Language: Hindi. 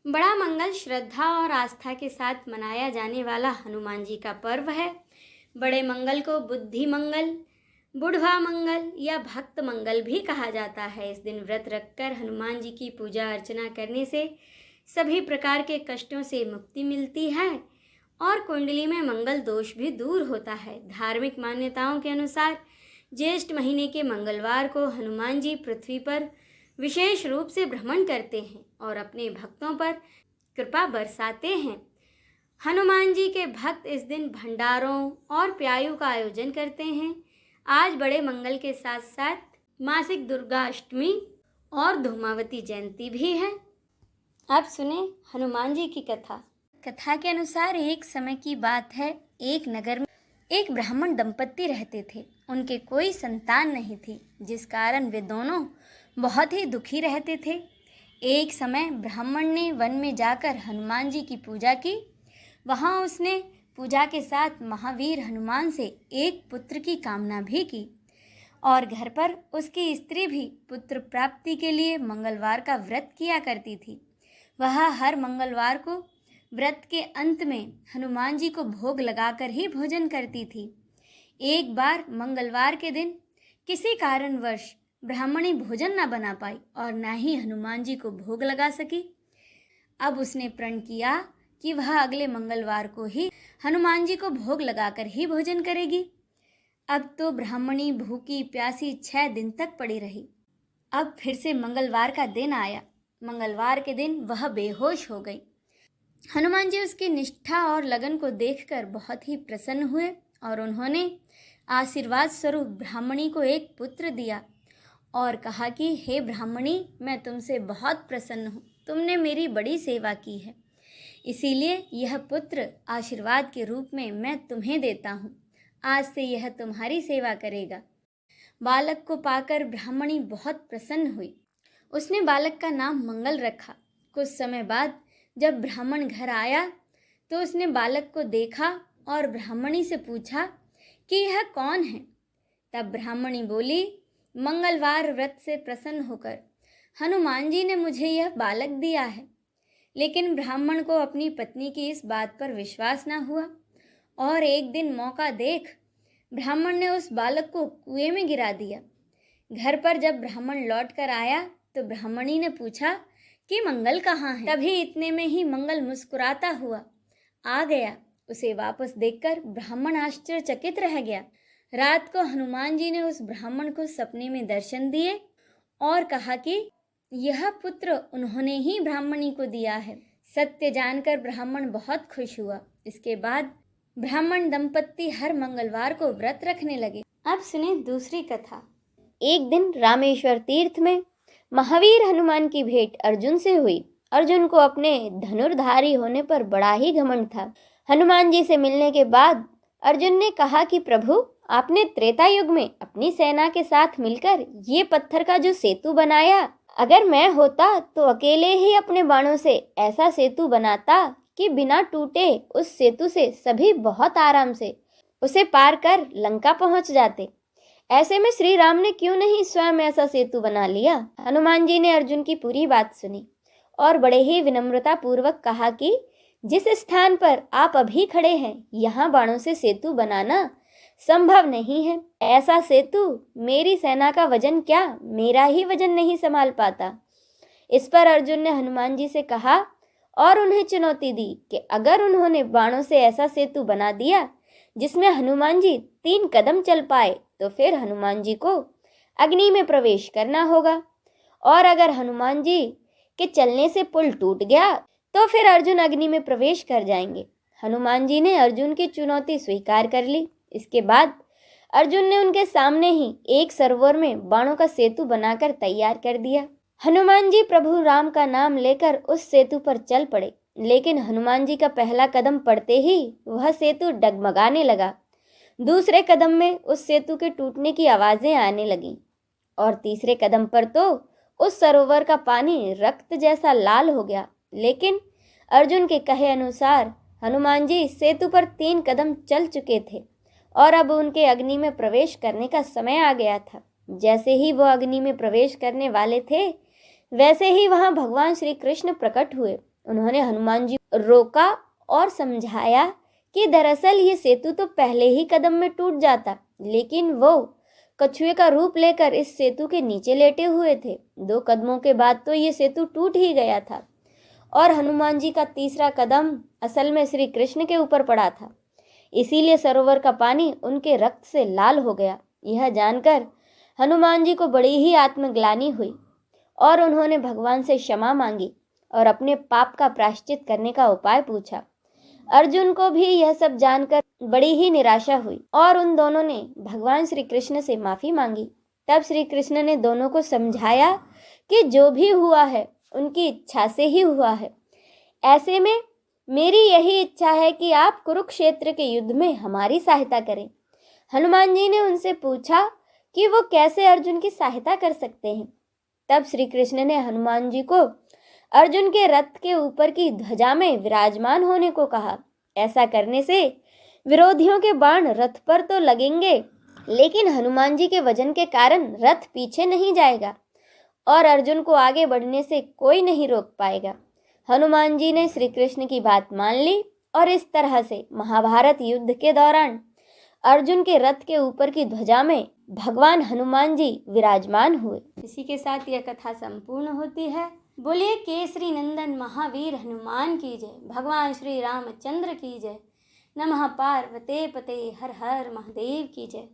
बड़ा मंगल श्रद्धा और आस्था के साथ मनाया जाने वाला हनुमान जी का पर्व है। बड़े मंगल को बुद्धि मंगल, बुढ़वा मंगल या भक्त मंगल भी कहा जाता है। इस दिन व्रत रखकर हनुमान जी की पूजा अर्चना करने से सभी प्रकार के कष्टों से मुक्ति मिलती है और कुंडली में मंगल दोष भी दूर होता है। धार्मिक मान्यताओं के अनुसार ज्येष्ठ महीने के मंगलवार को हनुमान जी पृथ्वी पर विशेष रूप से भ्रमण करते हैं और अपने भक्तों पर कृपा बरसाते हैं। हनुमान जी के भक्त इस दिन भंडारों और प्यायु का आयोजन करते हैं। आज बड़े मंगल के साथ साथ मासिक दुर्गा अष्टमी और धूमावती जयंती भी है। अब सुने हनुमान जी की कथा। कथा के अनुसार एक समय की बात है, एक नगर में एक ब्राह्मण दंपत्ति रहते थे। उनके कोई संतान नहीं थी, जिस कारण वे दोनों बहुत ही दुखी रहते थे। एक समय ब्राह्मण ने वन में जाकर हनुमान जी की पूजा की। वहाँ उसने पूजा के साथ महावीर हनुमान से एक पुत्र की कामना भी की और घर पर उसकी स्त्री भी पुत्र प्राप्ति के लिए मंगलवार का व्रत किया करती थी। वह हर मंगलवार को व्रत के अंत में हनुमान जी को भोग लगाकर ही भोजन करती थी। एक बार मंगलवार के दिन किसी कारणवश ब्राह्मणी भोजन न बना पाई और न ही हनुमान जी को भोग लगा सकी। अब उसने प्रण किया कि वह अगले मंगलवार को ही हनुमान जी को भोग लगाकर ही भोजन करेगी। अब तो ब्राह्मणी भूखी प्यासी 6 दिन तक पड़ी रही। अब फिर से मंगलवार का दिन आया। मंगलवार के दिन वह बेहोश हो गई। हनुमान जी उसकी निष्ठा और लगन को देखकर बहुत ही प्रसन्न हुए और उन्होंने आशीर्वाद स्वरूप ब्राह्मणी को एक पुत्र दिया और कहा कि हे ब्राह्मणी, मैं तुमसे बहुत प्रसन्न हूँ। तुमने मेरी बड़ी सेवा की है, इसीलिए यह पुत्र आशीर्वाद के रूप में मैं तुम्हें देता हूँ। आज से यह तुम्हारी सेवा करेगा। बालक को पाकर ब्राह्मणी बहुत प्रसन्न हुई। उसने बालक का नाम मंगल रखा। कुछ समय बाद जब ब्राह्मण घर आया तो उसने बालक को देखा और ब्राह्मणी से पूछा कि यह कौन है। तब ब्राह्मणी बोली, मंगलवार व्रत से प्रसन्न होकर हनुमान जी ने मुझे यह बालक दिया है। लेकिन ब्राह्मण को अपनी पत्नी की इस बात पर विश्वास न हुआ और एक दिन मौका देख ब्राह्मण ने उस बालक को कुएं में गिरा दिया। घर पर जब ब्राह्मण लौट कर आया तो ब्राह्मणी ने पूछा कि मंगल कहाँ है। तभी इतने में ही मंगल मुस्कुराता हुआ आ गया। उसे वापस देखकर ब्राह्मण आश्चर्यचकित रह गया। रात को हनुमान जी ने उस ब्राह्मण को सपने में दर्शन दिए और कहा कि यह पुत्र उन्होंने ही ब्राह्मणी को दिया है। सत्य जानकर ब्राह्मण बहुत खुश हुआ। इसके बाद ब्राह्मण दंपत्ति हर मंगलवार को व्रत रखने लगे। अब सुने दूसरी कथा। एक दिन रामेश्वर तीर्थ में महावीर हनुमान की भेंट अर्जुन से हुई। अर्जुन को अपने धनुर्धारी होने पर बड़ा ही घमंड था। हनुमान जी से मिलने के बाद अर्जुन ने कहा कि प्रभु, आपने त्रेता युग में अपनी सेना के साथ मिलकर ये पत्थर का जो सेतु बनाया, अगर मैं होता तो अकेले ही अपने बाणों से ऐसा सेतु बनाता कि बिना टूटे उस सेतु से सभी बहुत आराम से उसे पार कर लंका पहुंच जाते। ऐसे में श्री राम ने क्यों नहीं स्वयं ऐसा सेतु बना लिया। हनुमान जी ने अर्जुन की पूरी बात सुनी और बड़े ही विनम्रता पूर्वक कहा कि जिस स्थान पर आप अभी खड़े हैं, यहाँ बाणों से सेतु बनाना संभव नहीं है। ऐसा सेतु मेरी सेना का वजन क्या, मेरा ही वजन नहीं संभाल पाता। इस पर अर्जुन ने हनुमान जी से कहा और उन्हें चुनौती दी कि अगर उन्होंने बाणों से ऐसा सेतु बना दिया जिसमें हनुमान जी 3 कदम चल पाए तो फिर हनुमान जी को अग्नि में प्रवेश करना होगा, और अगर हनुमान जी के चलने से पुल टूट गया तो फिर अर्जुन अग्नि में प्रवेश कर जाएंगे। हनुमान जी ने अर्जुन की चुनौती स्वीकार कर ली। इसके बाद अर्जुन ने उनके सामने ही एक सरोवर में बाणों का सेतु बनाकर तैयार कर दिया। हनुमान जी प्रभु राम का नाम लेकर उस सेतु पर चल पड़े, लेकिन हनुमान जी का पहला कदम पड़ते ही वह सेतु डगमगाने लगा। दूसरे कदम में उस सेतु के टूटने की आवाजें आने लगीं और तीसरे कदम पर तो उस सरोवर का पानी रक्त जैसा लाल हो गया। लेकिन अर्जुन के कहे अनुसार हनुमान जी सेतु पर 3 कदम चल चुके थे और अब उनके अग्नि में प्रवेश करने का समय आ गया था। जैसे ही वो अग्नि में प्रवेश करने वाले थे, वैसे ही वहाँ भगवान श्री कृष्ण प्रकट हुए उन्होंने हनुमान जी को रोका और समझाया कि दरअसल ये सेतु तो पहले ही कदम में टूट जाता, लेकिन वो कछुए का रूप लेकर इस सेतु के नीचे लेटे हुए थे। 2 कदमों के बाद तो ये सेतु टूट ही गया था और हनुमान जी का तीसरा कदम असल में श्री कृष्ण के ऊपर पड़ा था, इसीलिए सरोवर का पानी उनके रक्त से लाल हो गया। यह जानकर हनुमान जी को बड़ी ही आत्मग्लानि हुई और उन्होंने भगवान से क्षमा मांगी और अपने पाप का प्रायश्चित करने का उपाय पूछा। अर्जुन को भी यह सब जानकर बड़ी ही निराशा हुई और उन दोनों ने भगवान श्री कृष्ण से माफ़ी मांगी। तब श्री कृष्ण ने दोनों को समझाया कि जो भी हुआ है उनकी इच्छा से ही हुआ है। ऐसे में मेरी यही इच्छा है कि आप कुरुक्षेत्र के युद्ध में हमारी सहायता करें। हनुमान जी ने उनसे पूछा कि वो कैसे अर्जुन की सहायता कर सकते हैं। तब श्री कृष्ण ने हनुमान जी को अर्जुन के रथ के ऊपर की ध्वजा में विराजमान होने को कहा। ऐसा करने से विरोधियों के बाण रथ पर तो लगेंगे, लेकिन हनुमान जी के वजन के कारण रथ पीछे नहीं जाएगा और अर्जुन को आगे बढ़ने से कोई नहीं रोक पाएगा। हनुमान जी ने श्री कृष्ण की बात मान ली और इस तरह से महाभारत युद्ध के दौरान अर्जुन के रथ के ऊपर की ध्वजा में भगवान हनुमान जी विराजमान हुए। इसी के साथ यह कथा संपूर्ण होती है। बोलिए केसरी नंदन महावीर हनुमान की जय, भगवान श्री रामचंद्र की जय। नमः पार्वते पते हर हर महादेव की जय।